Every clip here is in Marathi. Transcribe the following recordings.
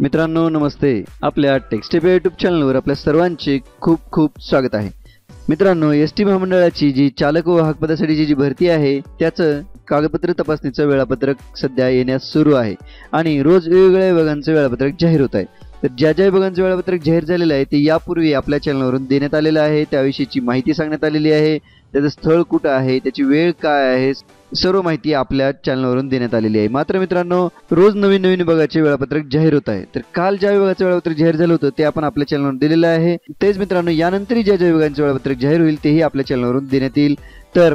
मित्रांनो नमस्ते। आपल्या टेक्स्टेप यूट्यूब चॅनलवर आपल्या सर्वांचे खूप खूप स्वागत आहे। मित्रांनो एसटी महामंडळाची जी चालक व वाहक पदासाठी जी भरती आहे त्याचं कागदपत्र तपासणीचं वेळापत्रक सध्या येण्यास सुरू आहे आणि रोज वेगवेगळ्या विभागांचे वेळापत्रक जाहीर होत आहे। तर ज्या ज्या विभागांचे वेळापत्रक जाहीर झालेले आहे ते यापूर्वी आपल्या चॅनलवरून देण्यात आलेलं आहे, त्याविषयीची माहिती सांगण्यात आलेली आहे, त्याचं स्थळ कुठं आहे, त्याची वेळ काय आहे, सर्व माहिती आपल्या चॅनलवरून देण्यात आलेली आहे। मात्र मित्रांनो रोज नवीन नवीन विभागाचे वेळापत्रक जाहीर होत आहे। तर काल ज्या विभागाचे वेळापत्रक जाहीर झालं होतं ते आपण आपल्या चॅनलवर दिलेलं आहे। तेच मित्रांनो यानंतर ज्या ज्या विभागांचे वेळापत्रक जाहीर होईल तेही आपल्या चॅनलवरून देण्यात येईल। तर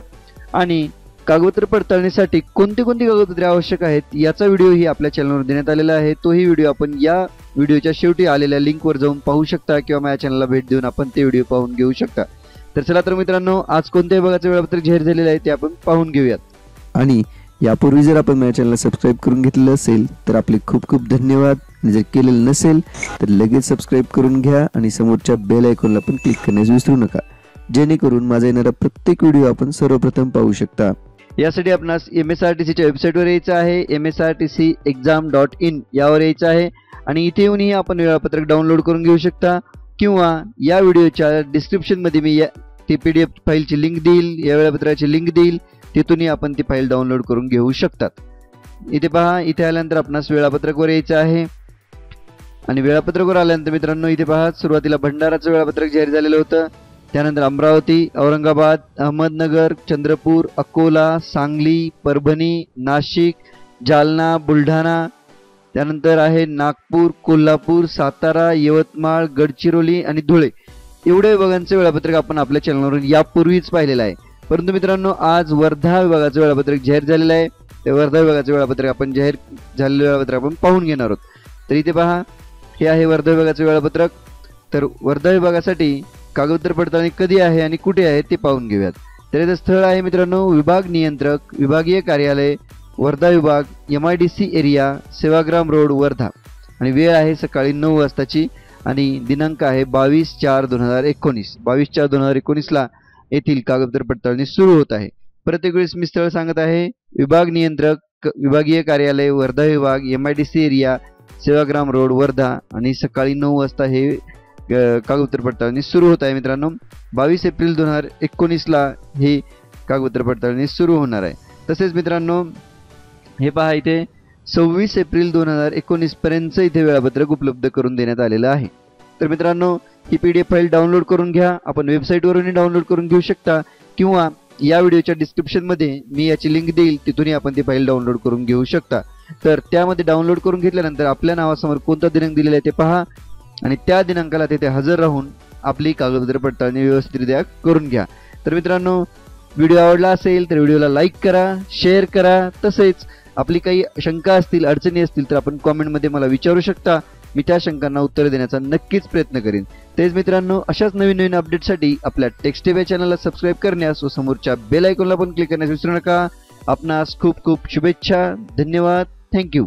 आणि कागदपत्र पडताळणीसाठी कोणती कोणती कागदपत्रे आवश्यक आहेत याचा व्हिडिओही आपल्या चॅनलवर देण्यात आलेला आहे। तोही व्हिडिओ आपण या व्हिडिओच्या शेवटी आलेल्या लिंकवर जाऊन पाहू शकता किंवा माझ्या चॅनलला भेट देऊन आपण ते व्हिडिओ पाहून घेऊ शकता। तर चला तर मित्रांनो आज कोणत्या विभागाचे वेळापत्रक जाहीर झालेले आहे ते आपण पाहून घेऊयात। आणि यापूर्वी जर आपण माझ्या चॅनलला सबस्क्राइब करून घेतलं असेल तर आपले खूप खूप धन्यवाद। आणि जर केलेलं नसेल तर लगेच सबस्क्राइब करून घ्या आणि समोरच्या बेल आयकॉनला पण क्लिक करण्यास विसरू नका, जेणेकरून माझा येणारा प्रत्येक व्हिडिओ आपण सर्वप्रथम पाहू शकता। यासाठी आपणास MSRTCच्या वेबसाईटवर यायचं आहे, msrtcexam.in यावर यायचं आहे आणि इथे येऊनही आपण वेळापत्रक डाउनलोड करून घेऊ शकता किंवा या व्हिडिओच्या डिस्क्रिप्शन मध्ये मी ती PDF फाईलची लिंक देईल, या वेळापत्रकाची लिंक देईल, तिथूनही आपण ती फाईल डाउनलोड करून घेऊ शकतात। इथे पहा, इथे आल्यानंतर आपणास वेळापत्रकवर यायचं आहे आणि वेळापत्रकवर आल्यानंतर मित्रांनो इथे पहा सुरुवातीला भंडाराचं वेळापत्रक जाहीर झालेलं होतं, त्यानंतर अमरावती, औरंगाबाद, अहमदनगर, चंद्रपूर, अकोला, सांगली, परभणी, नाशिक, जालना, बुलढाणा, त्यानंतर आहे नागपूर, कोल्हापूर, सातारा, यवतमाळ, गडचिरोली आणि धुळे एवढे विभागांचे वेळापत्रक आपण आपल्या चॅनलवरून यापूर्वीच पाहिलेलं आहे। परंतु मित्रांनो आज वर्धा विभागाचं वेळापत्रक जाहीर झालेलं आहे, त्या वर्धा विभागाचं वेळापत्रक आपण जाहीर झालेलं वेळापत्रक आपण पाहून घेणार आहोत। तर इथे पहा हे आहे वर्धा विभागाचं वेळापत्रक। तर वर्धा विभागासाठी कागदपत्र पडताळणी कधी आहे आणि कुठे आहे ते पाहून घेऊयात। तर याचं स्थळ आहे मित्रांनो विभाग नियंत्रक विभागीय कार्यालय वर्धा विभाग MIDC area Sevagram road Wardha आणि वेळ आहे सकाळी 9 वाजताची आणि दिनांक आहे 22/4/2019 22/4/2019 ला येथील कागदपत्र पडताळणी सुरू होत आहे। प्रत्येक वेळेस मी स्थळ सांगत आहे विभाग नियंत्रक विभागीय कार्यालय वर्धा विभाग MIDC area Sevagram road Wardha आणि सकाळी 9 वाजता हे कागदपत्र पडताळणी सुरू होत आहे। मित्रांनो 22 एप्रिल 2019 ला ही कागदपत्र पडताळणी सुरू होणार आहे। तसेच मित्रांनो हे पहा इथे 26 एप्रिल 2019 पर्यंत इथे वेळापत्रक उपलब्ध करून देण्यात आलेलं आहे। तर मित्रांनो ही PDF फाईल डाउनलोड करून घ्या, आपण वेबसाईटवरूनही डाउनलोड करून घेऊ शकता किंवा या व्हिडिओच्या डिस्क्रिप्शन मध्ये मी याची लिंक देईल, तिथूनही आपण ती फाईल डाउनलोड करून घेऊ शकता। तर त्यामध्ये डाउनलोड करून घेतल्यानंतर आपल्या नावासमोर कोणता दिनांक दिलेला आहे ते पहा आणि त्या दिनांकाला तिथे हजर राहून आपली कागदपत्र पडताळणी व्यवस्थितरित्या करून घ्या। तर मित्रांनो व्हिडिओ आवडला असेल तर व्हिडिओला लाईक करा, शेअर करा, तसेच आपली काही शंका असतील अडचणी असतील तर आपण कॉमेंटमध्ये मला विचारू शकता, मी त्या शंकांना उत्तर देण्याचा नक्कीच प्रयत्न करेन। तेच मित्रांनो अशाच नवीन नवीन अपडेटसाठी आपल्या टेक्स्टेप या चॅनलला सबस्क्राइब करण्यास व समोरच्या बेल आयकॉनला पण क्लिक करण्यास विसरू नका। आपणास खूप खूप शुभेच्छा, धन्यवाद, थँक्यू।